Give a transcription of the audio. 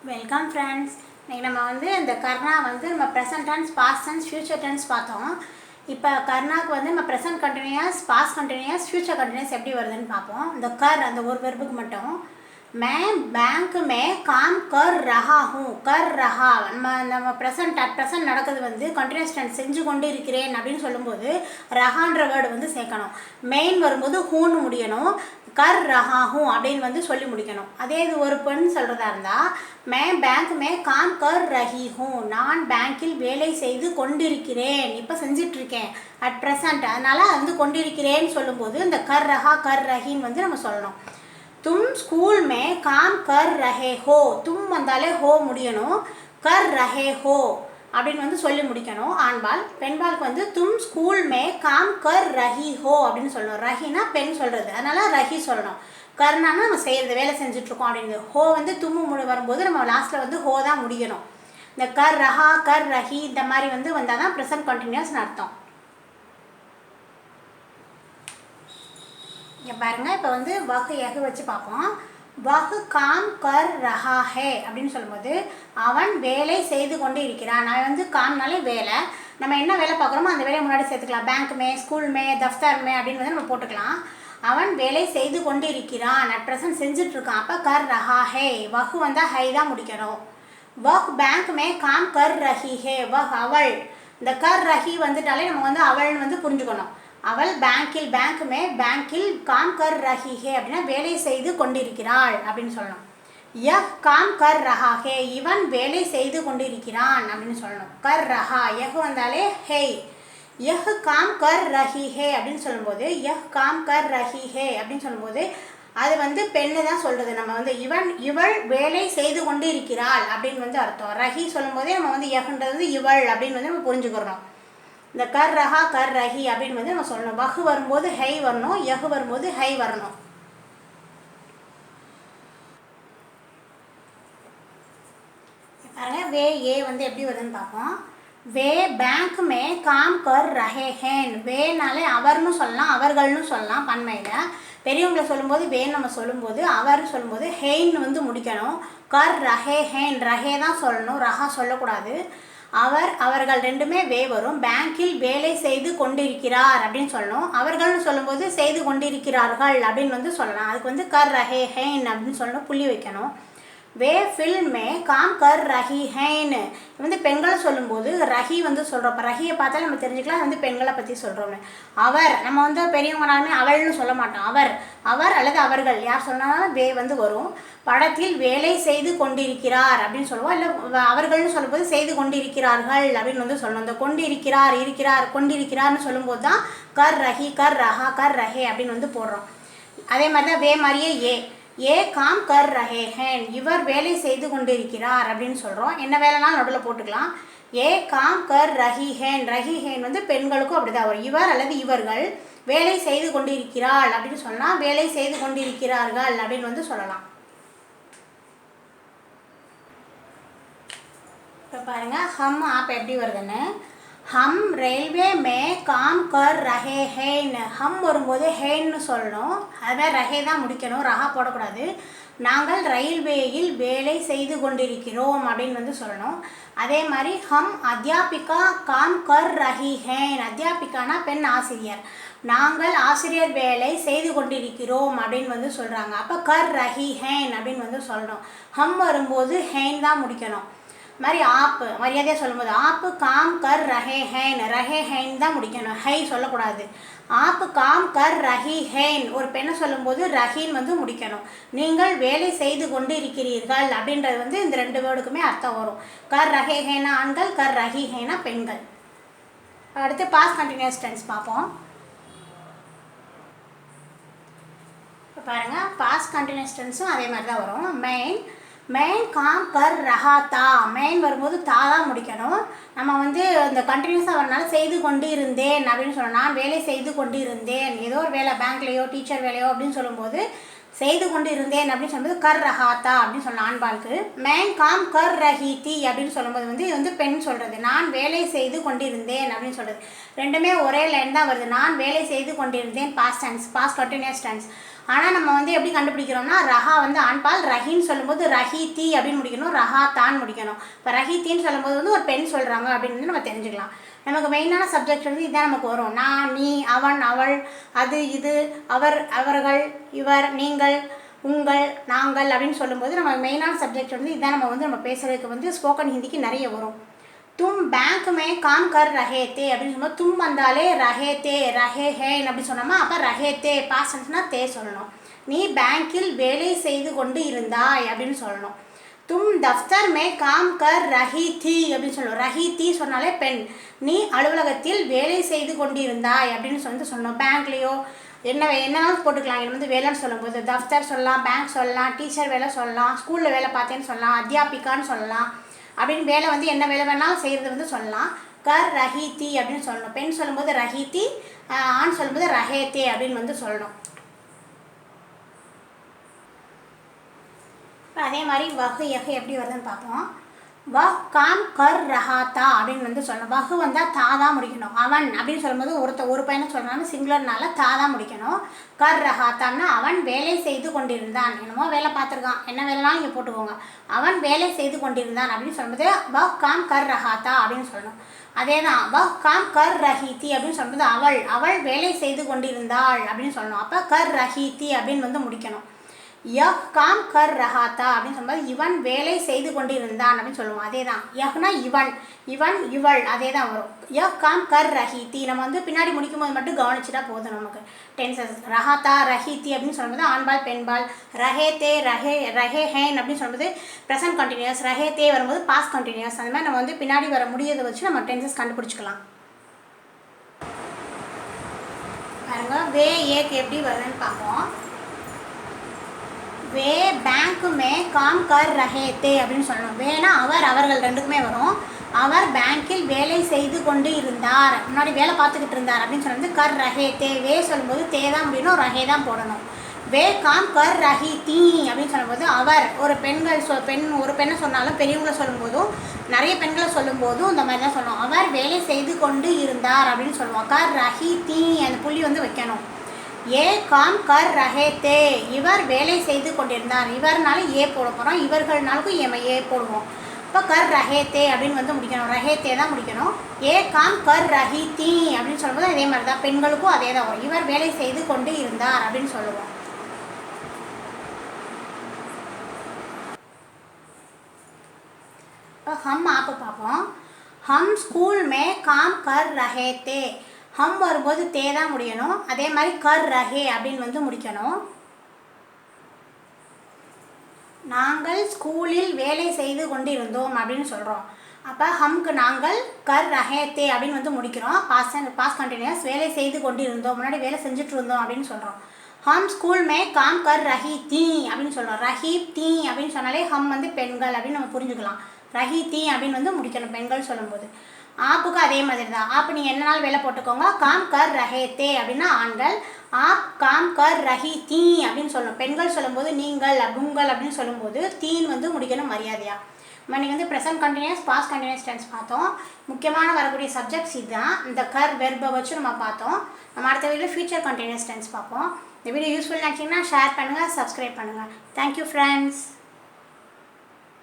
Welcome friends. இன்றைக்கி நம்ம இந்த கர்ணா நம்ம present tense, past tense, future tense பார்த்தோம். இப்போ கர்ணாவுக்கு நம்ம present continuous, past continuous, future continuous எப்படி வருதுன்னு பார்ப்போம். இந்த அந்த ஒரு வெர்புக்கு மட்டும் मैं बैंक में काम कर रहा हूँ. कर रहा நம்ம ப்ரெசன்ட் அட் ப்ரெசன்ட் நடக்கிறது கண்டினியூஸ் டென்ஸ், செஞ்சு கொண்டு இருக்கிறேன் அப்படின்னு சொல்லும்போது ரஹான்ற வேர்டு சேர்க்கணும். மெயின் வரும்போது ஹூன்னு முடியணும். கர் ரஹா ஹூ அப்படின்னு சொல்லி முடிக்கணும். அதே இது ஒரு பெண் சொல்கிறதா இருந்தால் மே பேங்க் மே காம் கர் ரஹி ஹூ, நான் பேங்கில் வேலை செய்து கொண்டிருக்கிறேன், இப்போ செஞ்சிட்ருக்கேன் அட் ப்ரெசன்ட், அதனால் கொண்டிருக்கிறேன்னு சொல்லும்போது இந்த கர் ரஹா கர் ரஹின்னு நம்ம சொல்லணும். தும் ஸ்கூல் மே காம் கர் ரஹே ஹோ, தும் வந்தாலே ஹோ முடியணும். கர் ரஹே ஹோ அப்படின்னு சொல்லி முடிக்கணும். ஆண்பால். பெண்பாலுக்கு தும் ஸ்கூல் மே காம் கர் ரஹி ஹோ அப்படின்னு சொல்லணும். ரஹினா பெண் சொல்கிறது, அதனால் ரஹி சொல்லணும். கர்னானா நம்ம செய்கிறது, வேலை செஞ்சிட்ருக்கோம் அப்படின்னு. ஹோ தும்மு வரும்போது நம்ம லாஸ்ட்டில் ஹோ தான் முடியணும். இந்த கர் ரஹா கர் ரஹி இந்த மாதிரி வந்தால் தான் ப்ரெசன்ட் கண்டினியூஸ்னு அர்த்தம். இங்கே பாருங்கள், இப்போ வகு எகு வச்சு பார்ப்போம். வகு காம் கர் ரஹா ஹே அப்படின்னு சொல்லும்போது அவன் வேலை செய்து கொண்டு இருக்கிறான். அவன் காம்னாலே வேலை, நம்ம என்ன வேலை பார்க்குறோமோ அந்த வேலையை முன்னாடி சேர்த்துக்கலாம். பேங்க் மே, ஸ்கூல் மே, தஃப்தர் மே அப்படின்னு நம்ம போட்டுக்கலாம். அவன் வேலை செய்து கொண்டு இருக்கிறான், அட் ப்ரெசன்ட் செஞ்சிட்ருக்கான். அப்போ கர் ரஹா ஹே, வகு வந்தால் ஹை தான் முடிக்கணும். வஹ் பேங்க் மே காம் கர் ரஹி ஹே, வஹ் அவள். இந்த கர் ரஹி வந்துட்டாலே நம்ம அவள்னு புரிஞ்சுக்கணும். அவள் பேங்கில், பேங்க் மே பேங்கில் காம் கர் ரஹி ஹே அப்படின்னா வேலை செய்து கொண்டிருக்கிறாள் அப்படின்னு சொல்லணும். யஹ் காம் கர் ரஹா ஹே, இவன் வேலை செய்து கொண்டிருக்கிறான் அப்படின்னு சொல்லணும். கர் ரஹா யஹ் வந்தாலே ஹே. யஹ் காம் கர் ரஹி ஹே அப்படின்னு சொல்லும்போது யஹ் காம் கர் ரஹி ஹே அப்படின்னு சொல்லும்போது அது பெண்ணு தான் சொல்கிறது. நம்ம இவள் வேலை செய்து கொண்டு இருக்கிறாள் அப்படின்னு அர்த்தம். ரஹி சொல்லும்போதே நம்ம யஹ்ன்றது இவள் அப்படின்னு நம்ம புரிஞ்சுக்கிறோம். இந்த கர் ரஹா கர் ரஹி அப்படின்னு நம்ம சொல்லணும். வஹு வரும்போது ஹை வரணும், யஹு வரும்போது ஹை வரணும். பாருங்க, வே ஏ எப்படி வருதுன்னு பார்ப்போம். வே பேங்க் மே காம் கர் ரஹே ஹேன், வேனாலே அவர்னு சொல்லலாம், அவர்கள்னு சொல்லலாம். பன்மையில் பெரியவங்களை சொல்லும்போது வேன்னு நம்ம சொல்லும்போது, அவர்னு சொல்லும்போது ஹெயின்னு முடிக்கணும். கர் ரஹே ஹேன், ரஹே தான் சொல்லணும், ரஹா சொல்லக்கூடாது. அவர் அவர்கள் ரெண்டுமே வே வரும். பேங்கில் வேலை செய்து கொண்டிருக்கிறார் அப்படின்னு சொல்லணும். அவர்கள்னு சொல்லும்போது செய்து கொண்டிருக்கிறார்கள் அப்படின்னு சொல்லலாம். அதுக்கு கர் ரஹே ஹேன் அப்படின்னு சொல்லணும், புள்ளி வைக்கணும். வே ஃபில் மே காம் கர் ரஹி ஹேன், பெண்களை சொல்லும்போது ரஹி சொல்கிறோம். இப்போ ரஹியை பார்த்தாலே நம்ம தெரிஞ்சுக்கலாம் பெண்களை பற்றி சொல்கிறோம்னு. அவர் நம்ம பெரியவங்கனாலுமே அவள்னு சொல்ல மாட்டோம். அவர், அவர் அல்லது அவர்கள் யார் சொன்னாலும் வே வரும். படத்தில் வேலை செய்து கொண்டிருக்கிறார் அப்படின்னு சொல்லுவோம். இல்லை அவர்கள்னு சொல்லும்போது செய்து கொண்டிருக்கிறார்கள் அப்படின்னு சொல்லணும். இந்த கொண்டிருக்கிறார், இருக்கிறார், கொண்டிருக்கிறார்னு சொல்லும்போது தான் கர் ரஹி கர் ரஹா கர் ரஹே அப்படின்னு போடுறோம். அதே மாதிரி தான் வே மாதிரியே ஏ காம் கர் ரஹே ஹேன், இவர் வேலை செய்து கொண்டிருக்கிறார் அப்படின்னு சொல்கிறோம். என்ன வேலைனாலும் நடுவில் போட்டுக்கலாம். ஏ காம் கர் ரஹி ஹேன், ரஹி ஹேன் பெண்களுக்கும் அப்படி தான் வரும். இவர் அல்லது இவர்கள் வேலை செய்து கொண்டிருக்கிறாள் அப்படின்னு சொன்னால் வேலை செய்து கொண்டிருக்கிறார்கள் அப்படின்னு சொல்லலாம். இப்போ பாருங்கள், ஹம் ஆப் எப்படி வருதுன்னு. ஹம் ரயில்வே மே காம் கர் ரஹே ஹேன், ஹம் வரும்போது ஹேன்னு சொல்லணும். அதுமாதிரி ரஹே தான் முடிக்கணும், ரஹா போடக்கூடாது. நாங்கள் ரயில்வேயில் வேலை செய்து கொண்டிருக்கிறோம் அப்படின்னு சொல்லணும். அதே மாதிரி ஹம் அத்தியாபிகா காம் கர் ரஹி ஹேன், அத்தியாபிகானா பெண் ஆசிரியர், நாங்கள் ஆசிரியர் வேலை செய்து கொண்டிருக்கிறோம் அப்படின்னு சொல்கிறாங்க. அப்போ கர் ரஹி ஹேன் அப்படின்னு சொல்லணும். ஹம் வரும்போது ஹேன் தான் முடிக்கணும். மாதிரி ஆப்பு மரியாதையாக சொல்லும்போது ஆப்பு காம் கர் ரஹே ஹேன், ரஹே ஹேன் தான் முடிக்கணும், ஹை சொல்லக்கூடாது. ஆப்பு காம் கர் ரஹி ஹேன், ஒரு பெண்ணை சொல்லும்போது ரஹீன் முடிக்கணும். நீங்கள் வேலை செய்து கொண்டு இருக்கிறீர்கள் அப்படின்றது இந்த ரெண்டு வேர்டுக்குமே அர்த்தம் வரும். கர் ரஹே ஹேனா ஆண்கள், கர் ரஹி ஹேனா பெண்கள். அடுத்து பாஸ்ட் கண்டினியூஸ் டென்ஸ் பார்ப்போம். இப்போ பாருங்கள், பாஸ்ட் கண்டினியூஸ் டென்ஸும் அதே மாதிரி தான் வரும். மெயின் மெயின் காம் கர் ரஹா தா, மெயின் வரும்போது தா தான் முடிக்கணும். நம்ம இந்த கண்டினியூஸாக வரனால செய்து கொண்டு இருந்தேன் அப்படின்னு சொல்லணும். நான் வேலை செய்து கொண்டு இருந்தேன், ஏதோ ஒரு வேலை பேங்க்லேயோ டீச்சர் வேலையோ அப்படின்னு சொல்லும்போது செய்து கொண்டு இருந்தேன் அப்படின்னு சொல்லும்போது கர் ரஹா தா அப்படின்னு சொல்லலாம் ஆண்பாளுக்கு. மேன் காம் கர் ரஹி தி அப்படின்னு சொல்லும்போது இது பெண் சொல்கிறது. நான் வேலை செய்து கொண்டிருந்தேன் அப்படின்னு சொல்கிறது. ரெண்டுமே ஒரே லைன் தான் வருது. நான் வேலை செய்து கொண்டிருந்தேன் past tense, past continuous tense. ஆனால் நம்ம வந்து எப்படி கண்டுபிடிக்கிறோம்னா ரஹா வந்து ஆண்பால், ரஹின்னு சொல்லும்போது ரஹீதி அப்படின்னு முடிக்கணும், ரஹா தான் முடிக்கணும். இப்போ ரஹீத்தின்னு சொல்லும்போது வந்து ஒரு பெண் சொல்கிறாங்க அப்படின்னு நம்ம தெரிஞ்சுக்கலாம். நமக்கு மெயினான சப்ஜெக்ட் வந்து இதான் நமக்கு வரும். நான், நீ, அவன், அவள், அது, இது, அவர், அவர்கள், இவர், நீங்கள், உங்கள், நாங்கள் அப்படின்னு சொல்லும்போது நம்ம மெயினான சப்ஜெக்ட் வந்து இதான் நம்ம வந்து நம்ம பேசுகிறதுக்கு வந்து ஸ்போக்கன் ஹிந்திக்கு நிறைய வரும். தும் பேங்க் மே காம் கர் ரஹே தே அப்படின்னு சொல்லும்போது தும் வந்தாலே ரஹே தே ரஹே ஹேன் அப்படி சொன்னோமா, அப்போ ரஹே தே பாசன்ஸ்னா தே சொல்லணும். நீ பேங்கில் வேலை செய்து கொண்டு இருந்தாய் அப்படின்னு சொல்லணும். தும் தஃப்தர் மே காம் கர் ரஹி தி அப்படின்னு சொல்லணும். ரஹி தி சொன்னாலே பெண். நீ அலுவலகத்தில் வேலை செய்து கொண்டு இருந்தாய் அப்படின்னு சொல்லணும். பேங்க்லேயோ என்னன்னாலும் போட்டுக்கலாம். இது வந்து வேலைன்னு சொல்லும்போது தஃப்தர் சொல்லலாம், பேங்க் சொல்லலாம், டீச்சர் வேலை சொல்லலாம், ஸ்கூலில் வேலை பார்த்தேன்னு சொல்லலாம், அத்தியாபிகான்னு சொல்லலாம். அப்படின்னு வேலை வந்து என்ன வேலை வேணாலும் செய்கிறது வந்து சொல்லலாம். கர் ரஹீதி அப்படின்னு சொல்லணும். பெண் சொல்லும்போது ரஹீதி, ஆண் சொல்லும்போது ரஹேத்தே அப்படின்னு வந்து சொல்லணும். அதே மாதிரி வகு யகு எப்படி வருதுன்னு பார்ப்போம். வ காம் கர் ரஹாத்தா அப்படின்னு வந்து சொல்லணும். வகு வந்தால் தா தான் முடிக்கணும். அவன் அப்படின்னு சொல்லும்போது ஒரு பையனை சொல்கிறாங்க, சிங்குலர்னால தா தான் முடிக்கணும். கர் ரஹாத்தான்னா அவன் வேலை செய்து கொண்டிருந்தான். என்னமோ வேலை பார்த்துருக்கான், என்ன வேலைனாலும் இங்கே போட்டுக்கோங்க. அவன் வேலை செய்து கொண்டிருந்தான் அப்படின்னு சொல்லும்போது வ காம் கர் ரஹாத்தா அப்படின்னு சொல்லணும். அதே தான் வ காம் கர் ரஹீதி அப்படின்னு சொல்லும்போது அவள் வேலை செய்து கொண்டிருந்தாள் அப்படின்னு சொல்லணும். அப்போ கர் ரஹீதி அப்படின்னு வந்து முடிக்கணும். யஹ் காம் கர் ரஹாத்தா அப்படின்னு சொல்லும்போது இவன் வேலை செய்து கொண்டிருந்தான் அப்படின்னு சொல்லுவோம். அதே தான் யஹ்னா இவன், இவள் அதே தான் வரும். யஹ் காம் கர் ரஹீதி நம்ம வந்து பின்னாடி முடிக்கும் போது மட்டும் கவனிச்சுட்டா போதும். நமக்கு டென்சஸ் ரஹாத்தா ரஹீதி அப்படின்னு சொல்லும்போது ஆண்பால் பெண்பால், ரஹே தே ரஹே ஹேன் அப்படின்னு சொல்லும்போது ப்ரெசன்ட் கண்டினியூஸ், ரஹே தே வரும்போது பாஸ்ட் கண்டினியூஸ். அந்த மாதிரி நம்ம வந்து பின்னாடி வர முடியதை வச்சு நம்ம டென்சஸ் கண்டுபிடிச்சிக்கலாம். பாருங்க வே ஏக்கு எப்படி வருதுன்னு பார்ப்போம். வே பேங்க் மே காம் கர் ரஹே தே அப்படின்னு சொல்லணும். வேணா அவர்கள் ரெண்டுக்குமே வரும். அவர் பேங்கில் வேலை செய்து கொண்டு இருந்தார், முன்னாடி வேலை பார்த்துக்கிட்டு இருந்தார் அப்படின்னு சொல்லும்போது கர் ரஹே தே. வே சொல்லும்போது தே தான் முடியணும், ரஹே தான் போடணும். வே காம் கர் ரஹி தீ அப்படின்னு சொல்லும்போது அவர் ஒரு பெண்ணை சொன்னாலும் பெரியவங்களை சொல்லும்போதும் நிறைய பெண்களை சொல்லும்போதும் இந்த மாதிரி தான் சொல்லணும். அவர் வேலை செய்து கொண்டு இருந்தார் அப்படின்னு சொல்லுவோம். கர் ரஹி தீ அந்த புள்ளி வந்து வைக்கணும். ஏ காம் கர் ரஹே தே இவர் வேலை செய்து கொண்டிருந்தார். இவர்னால ஏ போட போகிறோம், இவர்கள்னாலுக்கும் ஏ போடுவோம். இப்போ கர் ரஹே தே அப்படின்னு வந்து முடிக்கணும். ரஹே தே தான் முடிக்கணும். ஏ காம் கர் ரஹி தீ அப்படின்னு சொல்லும்போது அதே மாதிரி தான் பெண்களுக்கும் அதே தான் வரும். இவர் வேலை செய்து கொண்டு இருந்தார் அப்படின்னு சொல்லுவோம். இப்போ ஹம் ஆப்பு பார்ப்போம். ஹம் ஸ்கூல் மே காம் கர் ரஹே தே. ஹம் வரும்போது தே தான் முடியணும். அதே மாதிரி கர் ரஹே அப்படின்னு வந்து முடிக்கணும். நாங்கள் ஸ்கூலில் வேலை செய்து கொண்டு இருந்தோம் அப்படின்னு சொல்கிறோம். அப்போ ஹம்க்கு நாங்கள், கர் ரஹே தே அப்படின்னு வந்து முடிக்கிறோம். பாஸ்ட் கண்டினியூஸ், வேலை செய்து கொண்டு இருந்தோம், முன்னாடி வேலை செஞ்சுட்டு இருந்தோம் அப்படின்னு சொல்கிறோம். ஹம் ஸ்கூல் மே காம் கர் ரஹி தீ அப்படின்னு சொல்கிறோம். ரஹி தீ அப்படின்னு சொன்னாலே ஹம் வந்து பெண்கள் அப்படின்னு நம்ம புரிஞ்சுக்கலாம். ரஹி தீ அப்படின்னு வந்து முடிக்கணும் பெண்கள் சொல்லும்போது. ஆப்புக்கு அதே மாதிரி தான். ஆப்பு நீங்கள் என்ன நாள் வேலை போட்டுக்கோங்க. காம் கர் ரஹே தே அப்படின்னா ஆண்கள், ஆப் காம் கர் ரஹி தீ அப்படின்னு சொல்லணும். பெண்கள் சொல்லும்போது நீங்கள், உங்கள் அப்படின்னு சொல்லும்போது தீன் வந்து முடிக்கணும் மரியாதையாக. நீங்கள் வந்து present continuous, past continuous tense பார்த்தோம். முக்கியமான வரக்கூடிய சப்ஜெக்ட்ஸ் இதுதான். இந்த கர் வெர்பை வச்சு நம்ம பார்த்தோம். நம்ம அடுத்த வீடியோவில் ஃபியூச்சர் கண்டினியூஸ் டென்ஸ் பார்ப்போம். இந்த வீடியோ யூஸ்ஃபுல் நினச்சிங்கன்னா ஷேர் பண்ணுங்கள், சப்ஸ்கிரைப் பண்ணுங்கள். Thank you friends.